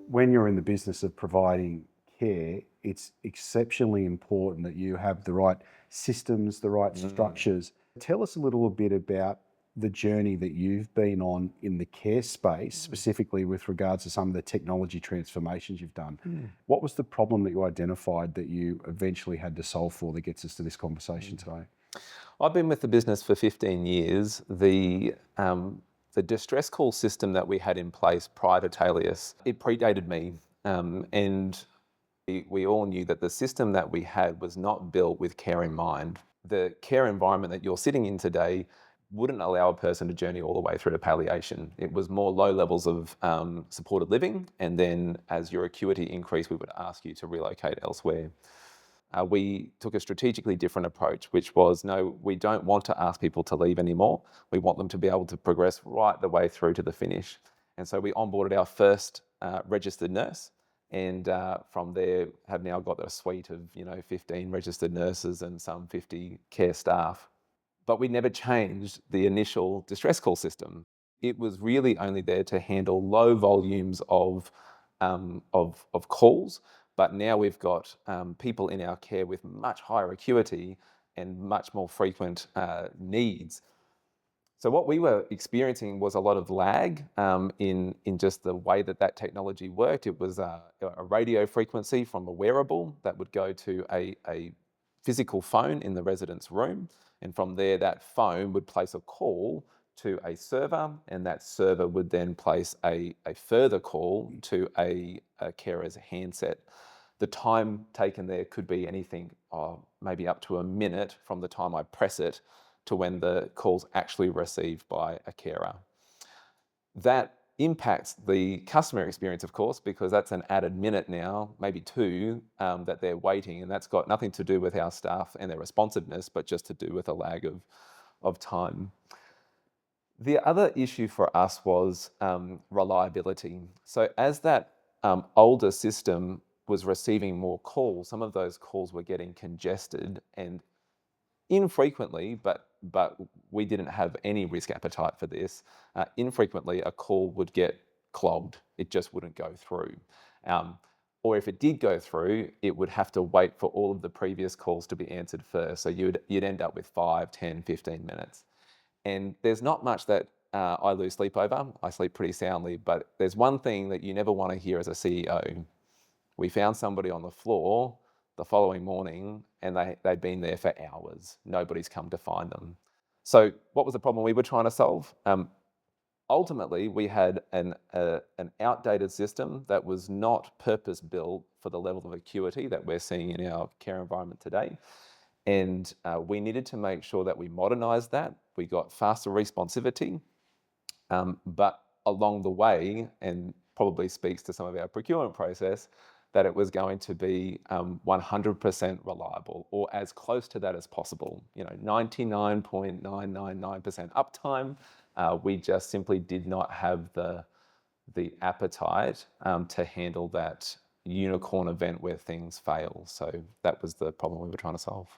when you're in the business of providing care, it's exceptionally important that you have the right systems, the right structures. Tell us a little bit about the journey that you've been on in the care space, specifically with regards to some of the technology transformations you've done. What was the problem that you identified that you eventually had to solve for that gets us to this conversation today? I've been with the business for 15 years. The distress call system that we had in place prior to Talius, it predated me. And we all knew that the system that we had was not built with care in mind. The care environment that you're sitting in today wouldn't allow a person to journey all the way through to palliation. It was more low levels of supported living, and then as your acuity increased, we would ask you to relocate elsewhere. We took a strategically different approach, which was, no, we don't want to ask people to leave anymore. We want them to be able to progress right the way through to the finish. And so we onboarded our first registered nurse, and from there have now got a suite of 15 registered nurses and some 50 care staff. But we never changed the initial distress call system. It was really only there to handle low volumes of calls, but now we've got people in our care with much higher acuity and much more frequent needs. So what we were experiencing was a lot of lag in just the way that technology worked. It was a radio frequency from a wearable that would go to a physical phone in the resident's room. And from there, that phone would place a call to a server, and that server would then place a further call to a carer's handset. The time taken there could be anything, maybe up to a minute from the time I press it to when the call's actually received by a carer. That impacts the customer experience, of course, because that's an added minute now, maybe two, that they're waiting, and that's got nothing to do with our staff and their responsiveness, but just to do with a lag of time. The other issue for us was reliability. So as that older system was receiving more calls, some of those calls were getting congested, and infrequently, but we didn't have any risk appetite for this. Infrequently, a call would get clogged. It just wouldn't go through. Or if it did go through, it would have to wait for all of the previous calls to be answered first. So you'd end up with 5, 10, 15 minutes. And there's not much that I lose sleep over. I sleep pretty soundly, but there's one thing that you never want to hear as a CEO. We found somebody on the floor the following morning, and they'd been there for hours. Nobody's come to find them. So what was the problem we were trying to solve? Ultimately, we had an outdated system that was not purpose-built for the level of acuity that we're seeing in our care environment today. And we needed to make sure that we modernised that. We got faster responsivity, but along the way, and probably speaks to some of our procurement process, that it was going to be 100% reliable, or as close to that as possible. 99.999% uptime. We just simply did not have the appetite to handle that unicorn event where things fail. So that was the problem we were trying to solve.